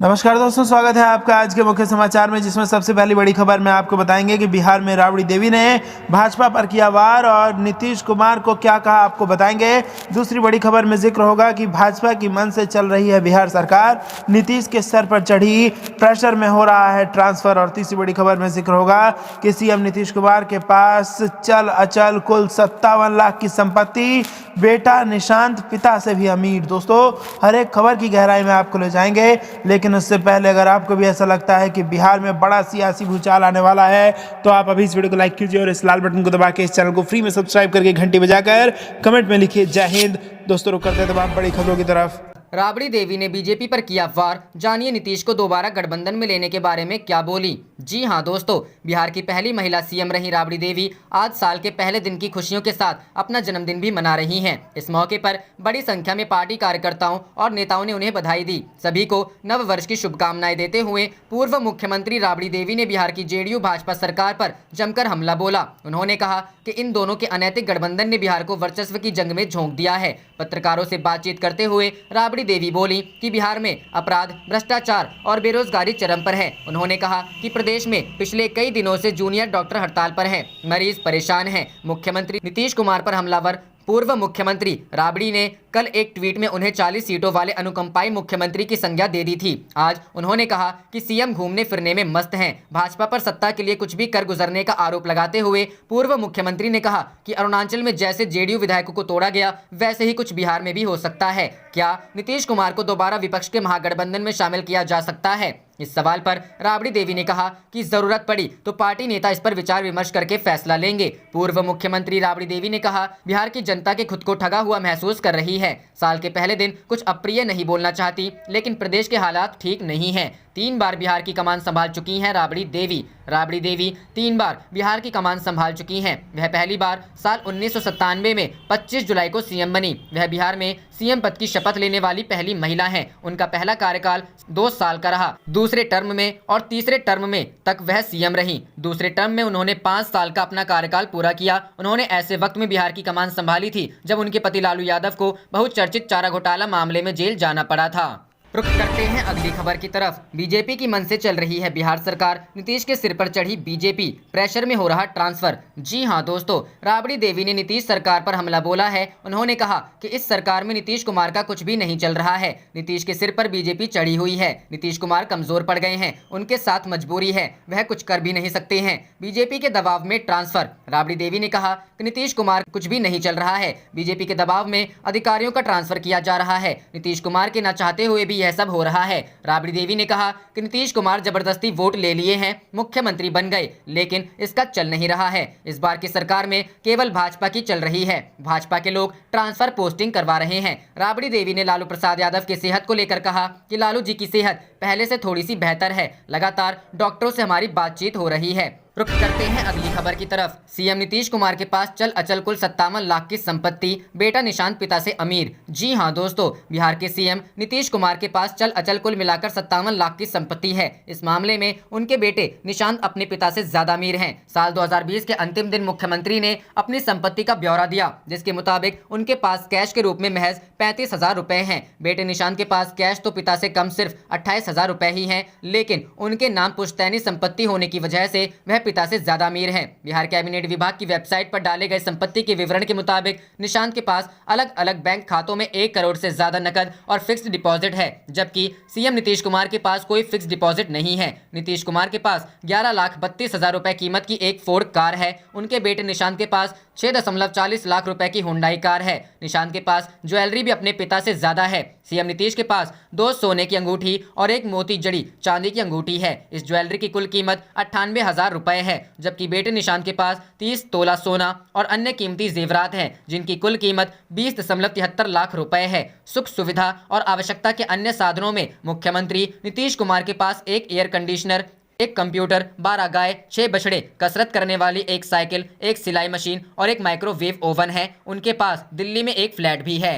नमस्कार दोस्तों, स्वागत है आपका आज के मुख्य समाचार में, जिसमें सबसे पहली बड़ी खबर में आपको बताएंगे कि बिहार में राबड़ी देवी ने भाजपा पर किया वार और नीतीश कुमार को क्या कहा आपको बताएंगे। दूसरी बड़ी खबर में जिक्र होगा कि भाजपा की मन से चल रही है बिहार सरकार, नीतीश के सर पर चढ़ी, प्रेशर में हो रहा है ट्रांसफर। और तीसरी बड़ी खबर में जिक्र होगा कि सीएम नीतीश कुमार के पास चल अचल कुल 57 लाख की संपत्ति, बेटा निशांत पिता से भी अमीर। दोस्तों, हर एक खबर की गहराई में आपको ले जाएंगे, लेकिन उससे पहले अगर आपको भी ऐसा लगता है कि बिहार में बड़ा सियासी भूचाल आने वाला है तो आप अभी इस वीडियो को लाइक कीजिए और इस लाल बटन को दबा के इस चैनल को फ्री में सब्सक्राइब करके घंटी बजाकर कमेंट में लिखिए जय हिंद। दोस्तों, रुक करते हैं तमाम बड़ी खबरों की तरफ। राबड़ी देवी ने बीजेपी पर किया वार, जानिए नीतीश को दोबारा गठबंधन में लेने के बारे में क्या बोली। जी हां दोस्तों, बिहार की पहली महिला सीएम रही राबड़ी देवी आज साल के पहले दिन की खुशियों के साथ अपना जन्मदिन भी मना रही हैं। इस मौके पर बड़ी संख्या में पार्टी कार्यकर्ताओं और नेताओं ने उन्हें बधाई दी। सभी को नव वर्ष की शुभकामनाएं देते हुए पूर्व मुख्यमंत्री राबड़ी देवी ने बिहार की जेडीयू भाजपा सरकार पर जमकर हमला बोला। उन्होंने कहा कि इन दोनों के अनैतिक गठबंधन ने बिहार को वर्चस्व की जंग में झोंक दिया है। पत्रकारों से बातचीत करते हुए राबड़ी देवी बोली कि बिहार में अपराध, भ्रष्टाचार और बेरोजगारी चरम पर है। उन्होंने कहा कि प्रदेश में पिछले कई दिनों से जूनियर डॉक्टर हड़ताल पर हैं, मरीज परेशान हैं। मुख्यमंत्री नीतीश कुमार पर हमलावर पूर्व मुख्यमंत्री राबड़ी ने कल एक ट्वीट में उन्हें 40 सीटों वाले अनुकंपाई मुख्यमंत्री की संज्ञा दे दी थी। आज उन्होंने कहा कि सीएम घूमने फिरने में मस्त हैं। भाजपा पर सत्ता के लिए कुछ भी कर गुजरने का आरोप लगाते हुए पूर्व मुख्यमंत्री ने कहा कि अरुणाचल में जैसे जेडीयू विधायकों को तोड़ा गया, वैसे ही कुछ बिहार में भी हो सकता है। क्या नीतीश कुमार को दोबारा विपक्ष के महागठबंधन में शामिल किया जा सकता है? इस सवाल पर राबड़ी देवी ने कहा कि जरूरत पड़ी तो पार्टी नेता इस पर विचार विमर्श करके फैसला लेंगे। पूर्व मुख्यमंत्री राबड़ी देवी ने कहा, बिहार की जनता के खुद को ठगा हुआ महसूस कर रही है। साल के पहले दिन कुछ अप्रिय नहीं बोलना चाहती, लेकिन प्रदेश के हालात ठीक नहीं हैं। 3 बार बिहार की कमान संभाल चुकी हैं राबड़ी देवी। राबड़ी देवी 3 बार बिहार की कमान संभाल चुकी हैं। वह पहली बार साल 1997 में 25 जुलाई को सीएम बनी। वह बिहार में सीएम पद की शपथ लेने वाली पहली महिला हैं। उनका पहला कार्यकाल 2 साल का रहा। दूसरे टर्म में और तीसरे टर्म में तक वह सीएम रही। दूसरे टर्म में उन्होंने 5 साल का अपना कार्यकाल पूरा किया। उन्होंने ऐसे वक्त में बिहार की कमान संभाली थी जब उनके पति लालू यादव को बहुचर्चित चारा घोटाला मामले में जेल जाना पड़ा था। रुख करते हैं अगली खबर की तरफ। बीजेपी की मन से चल रही है बिहार सरकार, नीतीश के सिर पर चढ़ी बीजेपी, प्रेशर में हो रहा ट्रांसफर। जी हां दोस्तों, राबड़ी देवी ने नीतीश सरकार पर हमला बोला है। उन्होंने कहा कि इस सरकार में नीतीश कुमार का कुछ भी नहीं चल रहा है। नीतीश के सिर पर बीजेपी चढ़ी हुई है। नीतीश कुमार कमजोर पड़ गए हैं, उनके साथ मजबूरी है, वह कुछ कर भी नहीं सकते हैं। बीजेपी के दबाव में ट्रांसफर। राबड़ी देवी ने कहा कि नीतीश कुमार कुछ भी नहीं चल रहा है, बीजेपी के दबाव में अधिकारियों का ट्रांसफर किया जा रहा है। नीतीश कुमार के न चाहते हुए भी यह सब हो रहा है। राबड़ी देवी ने कहा कि नीतीश कुमार जबरदस्ती वोट ले लिए हैं, मुख्यमंत्री बन गए, लेकिन इसका चल नहीं रहा है। इस बार की सरकार में केवल भाजपा की चल रही है। भाजपा के लोग ट्रांसफर पोस्टिंग करवा रहे हैं। राबड़ी देवी ने लालू प्रसाद यादव की सेहत को लेकर कहा कि लालू जी की सेहत पहले से थोड़ी सी बेहतर है, लगातार डॉक्टरों से हमारी बातचीत हो रही है। रुख करते हैं अगली खबर की तरफ। सीएम नीतीश कुमार के पास चल अचल कुल 57 लाख की संपत्ति, बेटा निशांत पिता से अमीर। जी हां दोस्तों, बिहार के सीएम नीतीश कुमार के पास चल अचल कुल मिलाकर 57 लाख की संपत्ति है। इस मामले में उनके बेटे निशांत अपने पिता से ज्यादा अमीर हैं। साल 2020 के अंतिम दिन मुख्यमंत्री ने अपनी संपत्ति का ब्यौरा दिया, जिसके मुताबिक उनके पास कैश के रूप में महज 35,000 रुपए हैं। बेटे निशांत के पास कैश तो पिता से कम सिर्फ 28,000 रुपए ही हैं, लेकिन उनके नाम पुश्तैनी संपत्ति होने की वजह से वह पिता से ज्यादा अमीर हैं। बिहार कैबिनेट विभाग की वेबसाइट पर डाले गए संपत्ति के विवरण के मुताबिक निशांत के पास अलग अलग बैंक खातों में 1 करोड़ से ज्यादा नकद और फिक्स्ड डिपॉजिट है, जबकि सीएम नीतीश कुमार के पास कोई फिक्स्ड डिपॉजिट नहीं है। नीतीश कुमार के पास 11,32,000 रुपए कीमत की एक फोर्ड कार है। उनके बेटे निशांत के पास 6.40 लाख रुपए की हुंडई कार है। निशांत के पास ज्वेलरी भी अपने पिता से ज्यादा है। सीएम नीतीश के पास 2 सोने की अंगूठी और 1 मोती जड़ी चांदी की अंगूठी है। इस ज्वेलरी की कुल कीमत 98,000 रुपए है, जबकि बेटे निशांत के पास 30 तोला सोना और अन्य कीमती जेवरात हैं, जिनकी कुल कीमत 20.73 लाख रुपए है। सुख सुविधा और आवश्यकता के अन्य साधनों में मुख्यमंत्री नीतीश कुमार के पास एक एयर कंडीशनर, 1 कंप्यूटर, 12 गाय, 6 बछड़े, कसरत करने वाली 1 साइकिल, 1 सिलाई मशीन और 1 माइक्रोवेव ओवन है। उनके पास दिल्ली में एक फ्लैट भी है।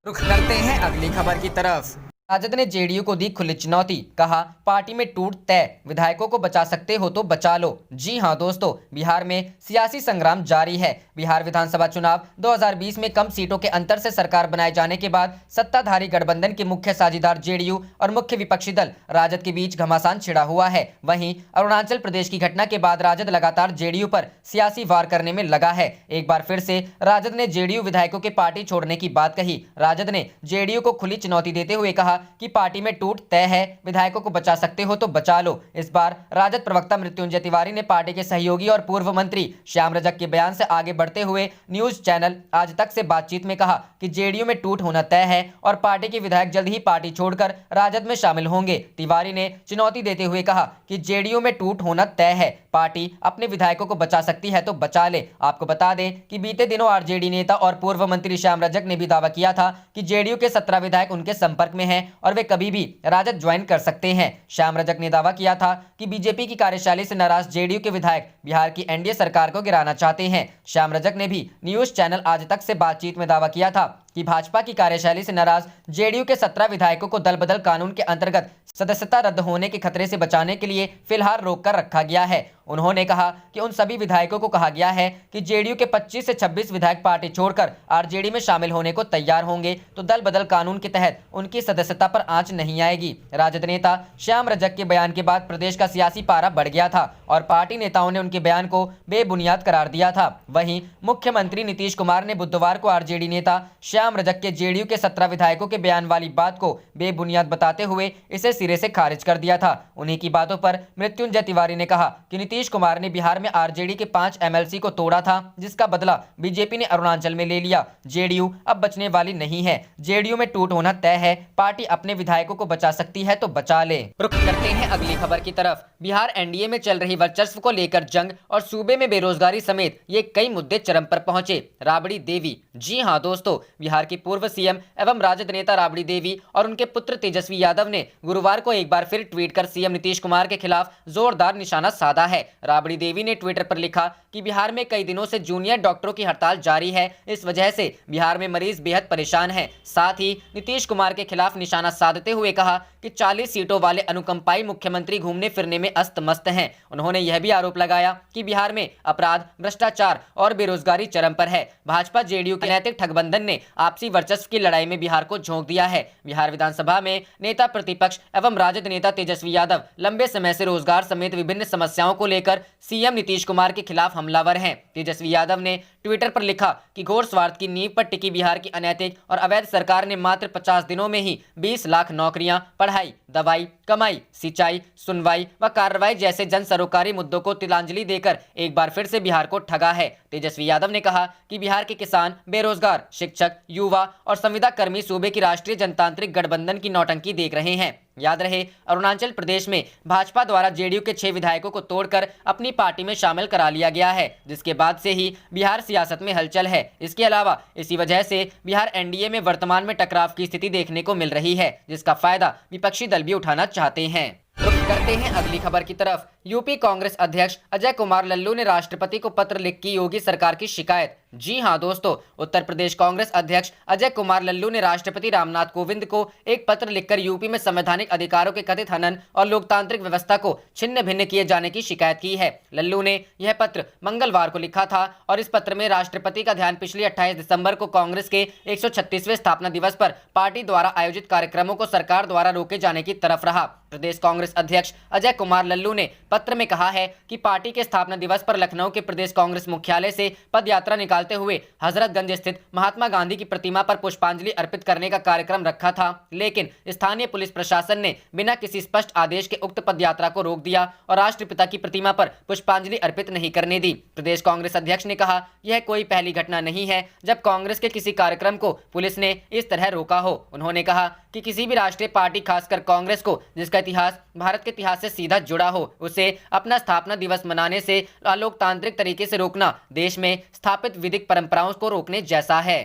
रुख करते हैं अगली खबर की तरफ। राजद ने जेडीयू को दी खुली चुनौती, कहा पार्टी में टूट तय, विधायकों को बचा सकते हो तो बचा लो। जी हां दोस्तों, बिहार में सियासी संग्राम जारी है। बिहार विधानसभा चुनाव 2020 में कम सीटों के अंतर से सरकार बनाए जाने के बाद सत्ताधारी गठबंधन के मुख्य साझीदार जेडीयू और मुख्य विपक्षी दल राजद के बीच घमासान छिड़ा हुआ है। वहीं अरुणाचल प्रदेश की घटना के बाद राजद लगातार जेडीयू पर सियासी वार करने में लगा है। एक बार फिर से राजद ने जेडीयू विधायकों के पार्टी छोड़ने की बात कही। राजद ने जेडीयू को खुली चुनौती देते हुए कहा कि पार्टी में टूट तय है, विधायकों को बचा सकते हो तो बचा लो। इस बार राजद प्रवक्ता मृत्युंजय तिवारी ने पार्टी के सहयोगी और पूर्व मंत्री श्याम रजक के बयान से आगे बढ़ते हुए न्यूज चैनल आज तक से बातचीत में कहा कि जेडीयू में टूट होना तय है और पार्टी के विधायक जल्द ही पार्टी छोड़कर राजद में शामिल होंगे। तिवारी ने चुनौती देते हुए कहा कि जेडीयू में टूट होना तय है, पार्टी अपने विधायकों को बचा सकती है तो बचा ले। आपको बता दें कि बीते दिनों आरजेडी नेता और पूर्व मंत्री श्याम रजक ने भी दावा किया था कि जेडीयू के 17 विधायक उनके संपर्क में हैं और वे कभी भी राजद ज्वाइन कर सकते हैं। श्याम रजक ने दावा किया था कि बीजेपी की कार्यशैली से नाराज जेडीयू के विधायक बिहार की एनडीए सरकार को गिराना चाहते हैं। श्याम रजक ने भी न्यूज चैनल आज तक से बातचीत में दावा किया था कि भाजपा की कार्यशैली से नाराज जेडीयू के 17 विधायकों को दल बदल कानून के अंतर्गत सदस्यता रद्द होने के खतरे से बचाने के लिए फिलहाल रोक कर रखा गया है। उन्होंने कहा कि उन सभी विधायकों को कहा गया है कि जेडीयू के 25 से 26 विधायक पार्टी छोड़कर आरजेडी में शामिल होने को तैयार होंगे तो दल बदल कानून के तहत उनकी सदस्यता पर आंच नहीं आएगी। राजद नेता श्याम रजक के बयान के बाद प्रदेश का सियासी पारा बढ़ गया था और पार्टी नेताओं ने उनके बयान को बेबुनियाद करार दिया था। वहीं मुख्यमंत्री नीतीश कुमार ने बुधवार को आरजेडी नेता श्याम रजक के जेडीयू के 17 विधायकों के बयान वाली बात को बेबुनियाद बताते हुए इसे सिरे से खारिज कर दिया था। उन्हीं की बातों पर मृत्युंजय तिवारी ने कहा कि नीतीश कुमार ने बिहार में आरजेडी के 5 एमएलसी को तोड़ा था, जिसका बदला बीजेपी ने अरुणाचल में ले लिया। जेडीयू अब बचने वाली नहीं है, जेडीयू में टूट होना तय है, पार्टी अपने विधायकों को बचा सकती है तो बचा ले। रुख करते हैं अगली खबर की तरफ। बिहार एनडीए में चल रही वर्चस्व को लेकर जंग और सूबे में बेरोजगारी समेत ये कई मुद्दे चरम पर पहुंचे। राबड़ी देवी, जी हां दोस्तों, बिहार की पूर्व सीएम एवं राजद नेता राबड़ी देवी और उनके पुत्र तेजस्वी यादव ने गुरुवार को एक बार फिर ट्वीट कर सीएम नीतीश कुमार के खिलाफ जोरदार निशाना साधा है। राबड़ी देवी ने ट्विटर पर लिखा कि बिहार में कई दिनों से जूनियर डॉक्टरों की हड़ताल जारी है, इस वजह से बिहार में मरीज बेहद परेशान हैं। साथ ही नीतीश कुमार के खिलाफ निशाना साधते हुए कहा कि 40 सीटों वाले अनुकंपाई मुख्यमंत्री घूमने फिरने में अस्त मस्त हैं। उन्होंने यह भी आरोप लगाया कि बिहार में अपराध, भ्रष्टाचार और बेरोजगारी चरम पर है। भाजपा जेडीयू के नैतिक ठगबंधन ने आपसी वर्चस्व की लड़ाई में बिहार को झोंक दिया है। बिहार विधानसभा में नेता प्रतिपक्ष एवं राजद नेता तेजस्वी यादव लंबे समय से रोजगार समेत विभिन्न समस्याओं को लेकर सीएम नीतीश कुमार के खिलाफ हमलावर हैं। तेजस्वी यादव ने ट्विटर पर लिखा कि घोर स्वार्थ की नींव पर टिकी बिहार की अनैतिक और अवैध सरकार ने मात्र 50 दिनों में ही 20 लाख नौकरियां, पढ़ाई, दवाई, कमाई, सिंचाई, सुनवाई व कार्रवाई जैसे जन सरोकारी मुद्दों को तिलांजलि देकर एक बार फिर से बिहार को ठगा है। तेजस्वी यादव ने कहा कि बिहार के किसान, बेरोजगार, शिक्षक, युवा और संविदा कर्मी सूबे की राष्ट्रीय जनतांत्रिक गठबंधन की नौटंकी देख रहे हैं। याद रहे, अरुणाचल प्रदेश में भाजपा द्वारा जेडीयू के 6 विधायकों को तोड़कर अपनी पार्टी में शामिल करा लिया गया है, जिसके बाद से ही बिहार सियासत में हलचल है। इसके अलावा इसी वजह से बिहार एनडीए में वर्तमान में टकराव की स्थिति देखने को मिल रही है, जिसका फायदा विपक्षी दल भी उठाना चाहते हैं। रुख करते हैं अगली खबर की तरफ। यूपी कांग्रेस अध्यक्ष अजय कुमार लल्लू ने राष्ट्रपति को पत्र लिख की योगी सरकार की शिकायत। जी हां दोस्तों, उत्तर प्रदेश कांग्रेस अध्यक्ष अजय कुमार लल्लू ने राष्ट्रपति रामनाथ कोविंद को एक पत्र लिखकर यूपी में संवैधानिक अधिकारों के कथित हनन और लोकतांत्रिक व्यवस्था को छिन्न भिन्न किए जाने की शिकायत की है। लल्लू ने यह पत्र मंगलवार को लिखा था और इस पत्र में राष्ट्रपति का ध्यान पिछले 28 दिसंबर को कांग्रेस के 136वें स्थापना दिवस पर पार्टी द्वारा आयोजित कार्यक्रमों को सरकार द्वारा रोके जाने की तरफ रहा। प्रदेश कांग्रेस अध्यक्ष अजय कुमार लल्लू ने पत्र में कहा है कि पार्टी के स्थापना दिवस पर लखनऊ के प्रदेश कांग्रेस मुख्यालय से पद यात्रा निकालते हुए हजरतगंज स्थित महात्मा गांधी की प्रतिमा पर पुष्पांजलि अर्पित करने का कार्यक्रम रखा था, लेकिन स्थानीय पुलिस प्रशासन ने बिना किसी स्पष्ट आदेश के उक्त पद यात्रा को रोक दिया और राष्ट्रपिता की प्रतिमा पर पुष्पांजलि अर्पित नहीं करने दी। प्रदेश कांग्रेस अध्यक्ष ने कहा, यह कोई पहली घटना नहीं है जब कांग्रेस के किसी कार्यक्रम को पुलिस ने इस तरह रोका हो। उन्होंने कहा कि किसी भी राष्ट्रीय पार्टी, खासकर कांग्रेस को, जिसका इतिहास भारत के इतिहास से सीधा जुड़ा हो, उसे अपना स्थापना दिवस मनाने से अलोकतांत्रिक तरीके से रोकना देश में स्थापित विधिक परंपराओं को रोकने जैसा है।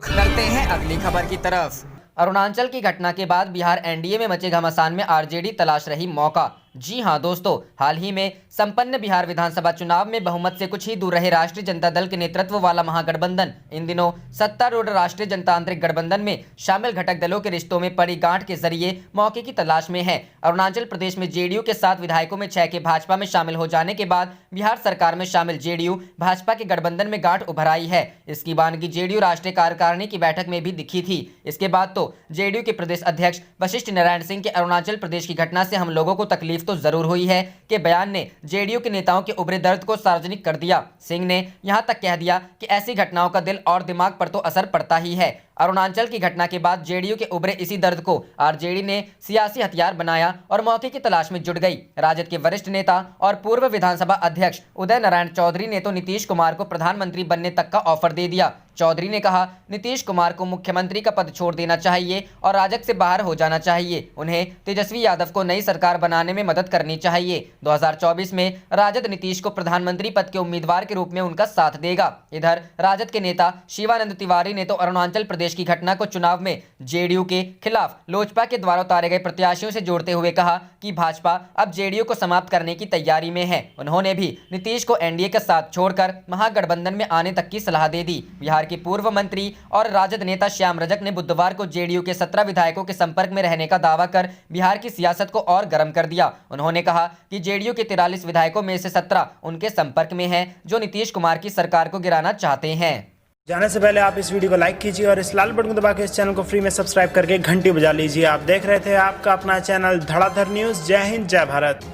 करते हैं अगली खबर की तरफ। अरुणाचल की घटना के बाद बिहार एनडीए में मचे घमासान में आरजेडी तलाश रही मौका। जी हां दोस्तों, हाल ही में संपन्न बिहार विधानसभा चुनाव में बहुमत से कुछ ही दूर रहे राष्ट्रीय जनता दल के नेतृत्व वाला महागठबंधन इन दिनों सत्तारूढ़ राष्ट्रीय जनतांत्रिक गठबंधन में शामिल घटक दलों के रिश्तों में पड़ी गांठ के जरिए मौके की तलाश में है। अरुणाचल प्रदेश में जेडीयू के 7 विधायकों में 6 के भाजपा में शामिल हो जाने के बाद बिहार सरकार में शामिल जेडीयू भाजपा के गठबंधन में गांठ उभर आई है। इसकी बानगी जेडीयू राष्ट्रीय कार्यकारिणी की बैठक में भी दिखी थी। इसके बाद तो जेडीयू के प्रदेश अध्यक्ष वशिष्ठ नारायण सिंह के अरुणाचल प्रदेश की घटना से हम लोगों को तकलीफ तो जरूर हुई है के बयान ने जेडीयू के नेताओं के उभरे दर्द को सार्वजनिक कर दिया। सिंह ने यहां तक कह दिया कि ऐसी घटनाओं का दिल और दिमाग पर तो असर पड़ता ही है। अरुणाचल की घटना के बाद जेडीयू के उभरे इसी दर्द को आरजेडी ने सियासी हथियार बनाया और मौके की तलाश में जुट गई। राजद के वरिष्ठ नेता और पूर्व विधानसभा अध्यक्ष उदय नारायण चौधरी ने तो नीतीश कुमार को प्रधानमंत्री बनने तक का ऑफर दे दिया। चौधरी ने कहा नीतीश कुमार को मुख्यमंत्री का पद छोड़ देना चाहिए और राजग से बाहर हो जाना चाहिए। उन्हें तेजस्वी यादव को नई सरकार बनाने में मदद करनी चाहिए। 2024 में राजद नीतीश को प्रधानमंत्री पद के उम्मीदवार के रूप में उनका साथ देगा। इधर राजद के नेता शिवानंद तिवारी ने तो अरुणाचल प्रदेश की घटना को चुनाव में जेडीयू के खिलाफ लोजपा के द्वारा उतारे गए प्रत्याशियों से जोड़ते हुए कहा कि भाजपा अब जेडीयू को समाप्त करने की तैयारी में है। उन्होंने भी नीतीश को एनडीए के साथ छोड़कर महागठबंधन में आने तक की सलाह दे दी। बिहार के पूर्व मंत्री और राजद नेता श्याम रजक ने बुधवार को जेडीयू के 17 विधायकों के संपर्क में रहने का दावा कर बिहार की सियासत को और गर्म कर दिया। उन्होंने कहा कि जेडीयू के 43 विधायकों में से 17 उनके संपर्क में हैं जो नीतीश कुमार की सरकार को गिराना चाहते हैं। जाने से पहले आप इस वीडियो को लाइक कीजिए और इस लाल बटन को दबा के इस चैनल को फ्री में सब्सक्राइब करके घंटी बजा लीजिए। आप देख रहे थे आपका अपना चैनल धड़ाधड़ न्यूज। जय हिंद, जय भारत।